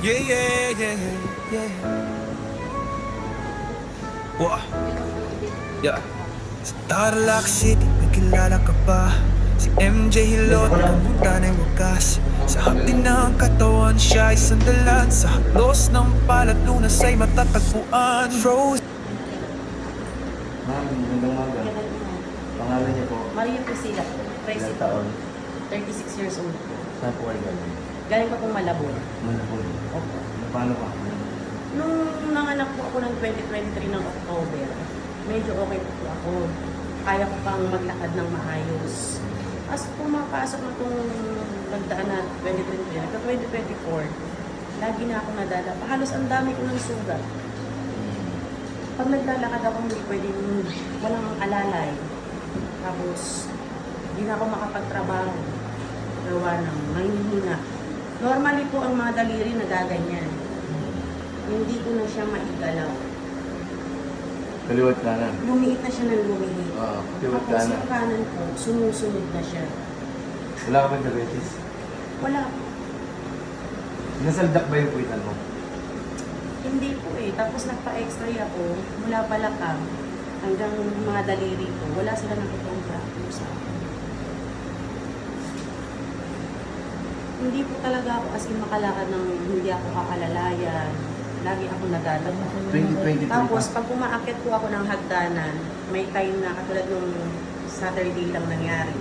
Yeah, yeah, yeah, yeah. Wah. Yeah. Sa Tarlac City, may kilala ka ba? Si MJ Hilot, kamunta na'y wagas. Sa hapdi ng katawan, siya ay sandalan. Sa haplos ng palat, lunas ay matatagpuan. Frozen. Ma'am, magandang umaga. Pangalan niyo po? Maria Priscilla, Ilang President, taon? 36 years old. Saan po kayo galing? Galing pa pong Malabon. Malapon. Opo. Paano ka? Nung nanganak po ako ng 2023 ng October, medyo okay po ako. Kaya ko pang maglakad ng maayos. As pumapasok na itong nagdaan na 2023, hanggang 2024, lagi na ako nadala. Halos ang dami ko ng sugat. Pag naglalakad ako, hindi pwedeng walang alalay. Tapos, hindi na ako makapagtrabaho. Gawa ng mahihina. Normally po ang mga daliri nagaganyan. Hindi ko na siya maigalaw. Kaliwat kanan. Lumiit na siya ng lumiit. Oo, kaliwat Tapos kanan. yung kanan po, sumusunod na siya. Wala ka bang diabetes? Wala po. Nasaldak ba yung puwitan mo? Hindi po eh. Tapos nagpa-x-ray ako mula balakang hanggang mga daliri ko. Wala sila nakitang fracture sa akin. Hindi po talaga ako as in makalakad ng hindi ako kakalalayan. Lagi ako nadadala. 2023 Tapos pa. pag umaakyat po ako ng hagdanan, may time na katulad nung Saturday lang nangyari.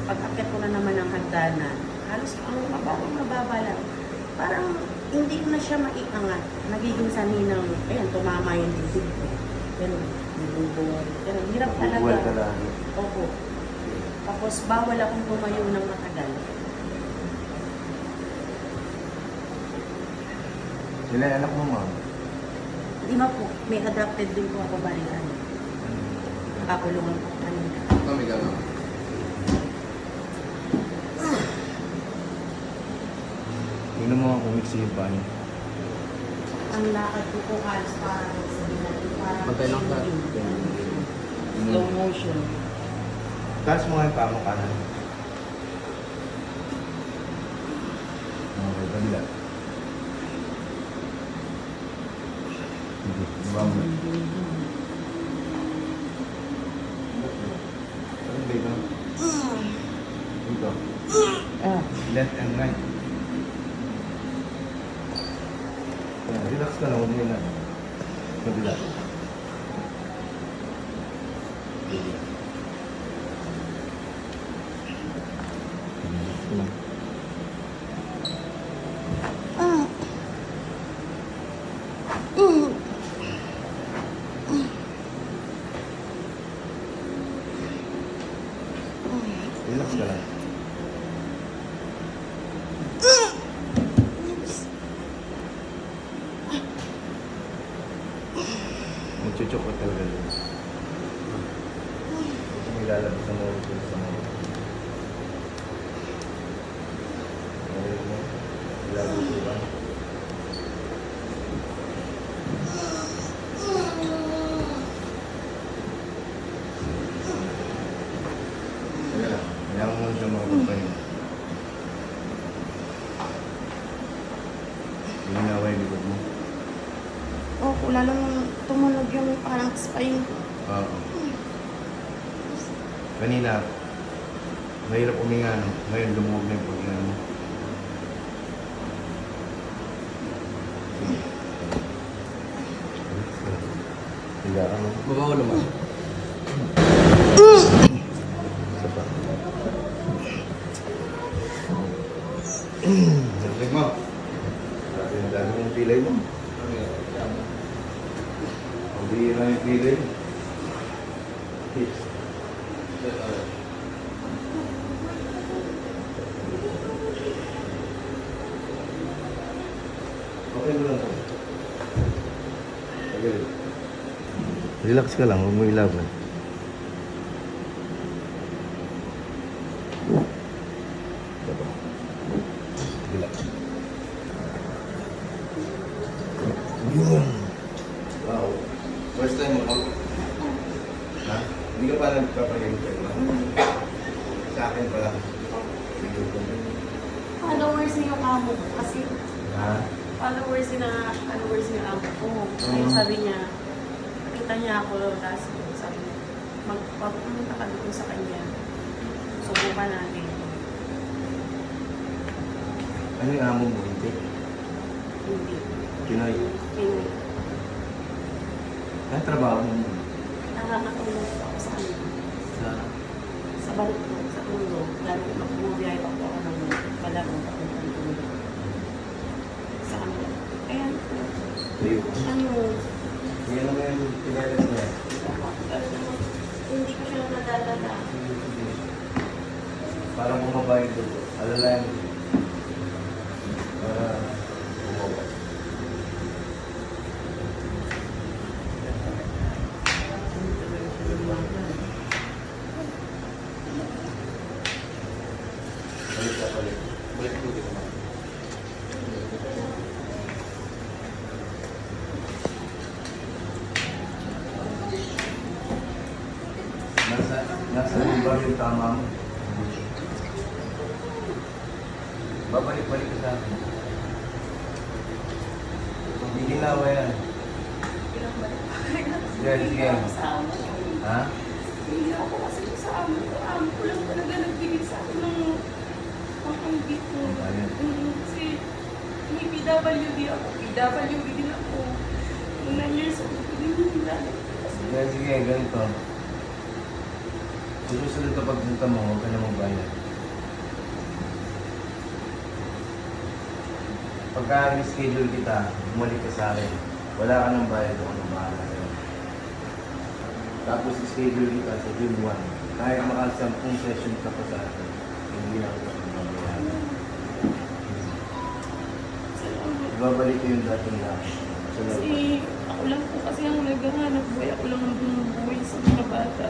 Pag akyat ko na naman ng hagdanan, halos ang mababa lang. Parang hindi ko na siya maiangat. Nagiging sanhi ng, ayan, tumama yung dibdib ko. Ganun, bubong. Ganun, hirap talaga. Buwal ka lagi. Opo. Tapos bawal akong tumayo ng matagal. Ilan anak mo, ma'am? Lima po, may adopted din po ako balikan. Nakakulungan po kanina. Ma'am, ikaw, ma'am. Tingnan mo ang kumiksi yung paano. Ang lakad ko po halos parang sabi natin, parang Pantay lang ka. slow motion. Taas mo nga yung pamo kanan. Okay, kabila. Baba mo. Ano ba ito? Ito. Left and right. Relax ka na, huwag mo na. Kabila. Relax ka lang. Nagchuchok ka talaga doon. May lalabas na mo sa mga. Ayaw mo. Lalabas mo ba? Teka lang. Kailangan mo siya makapagpahinga. Hinawa yung likod mo. Opo, lalo nung tumunog yung parang spine ko. Oo. Kanina, mahirap uminga, no? Ngayon, lumuwag na yung paghinga mo. Higa ka mo. Mabaho naman. Isa pa. Sabi mo. Grabe ang dami yung pilay mo. Ang bihira yung pilay mo. Hips. Okay mo lang. Okay. Relax ka lang, huwag mo ilaban. Diba? Relax. Yun. Wow. First time mo ako. Ha? Hindi ka pa nagpapahinga kayo ba? Sa akin pala. Sige po. Followers niyo kamo kasi Ha? followers ni amo ko. Kaya sabi niya, nakita niya ako last year. Sabi niya, magpapunta ka doon sa kanya. Subukan natin. Ano yung amo mo? Hindi. Hindi. Pinoy. Hindi. Ano trabaho mo? Nakakatulong po ako sa kanya. Sa balik ko, sa ulo. Dahil mag-bubiyahe pa po ako ng Malabong papuntang ulo. Sa kanila. Ayan po. Ayun. Ano, Yan naman yung pinalas niya. hindi ko siya nadadala. Parang bumaba yung dugo. Alalayan mo. Para bumaba. Balik ka balik. Balik ko dito naman. Nasa lugar yung tama mo. Babalik-balik ka sa akin. Hindi ginawa yan. Sige, sige. Ha? Hindi ako kasi sa amo ko. Amo ko lang talaga nagbigay sa akin ng pangkambit ko. Ayun. Kasi may PWD ako. PWD din ako. Nung 9 years old ko din yung nilalagay. Sige, sige. Ganito. Susunod ka pagpunta mo, huwag ka na magbayad. Pagka schedule kita, bumalik ka sa akin. Wala ka ng bayad kung ano bahala sa'yo. Tapos schedule kita sa June 1. Kahit maka-10 session ka pa sa akin, hindi na ako magbabayad. Ibabalik ko yung dating lang. Kasi ako lang po kasi ang naghahanap buhay. Ako lang ang bumubuhay sa mga bata.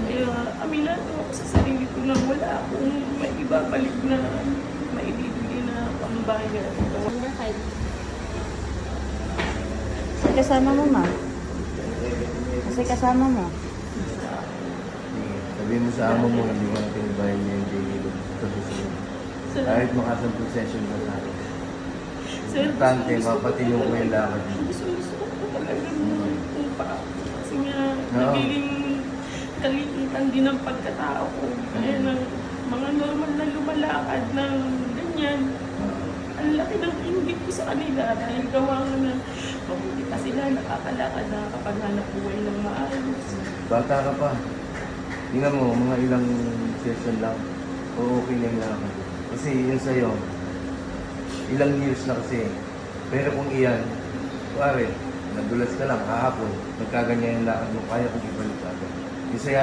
Kaya aminado ako sa sarili ko na wala akong may ibabalik na maibibigay na pambayad. Kasama mo, ma. Kasi kasama mo. Sabihin mo sa amo mo, hindi mo natin ibayan niya yung daily load. Sir, Kahit maka-10 session ka sa akin. sir, Importante, mapatino mo yung lakad mo. gusto ko talaga pa. Kasi nga, Oo. nagiging kaliitan din ang pagkatao ko. Kaya ng mga normal na lumalakad ng ganyan, ang laki ng inggit ko sa kanila dahil gawa nga na mabuti pa sila nakakalakad na kapag hanap buhay ng maayos. Bata ka pa. Tingnan mo, mga ilang session lang. O okay na yung lakad. Kasi yun sa'yo, ilang years na kasi. Pero kung iyan, pare, nadulas ka lang kahapon, nagkaganyan yung lakad mo, kaya kong ibalik agad. Yung sa'yo,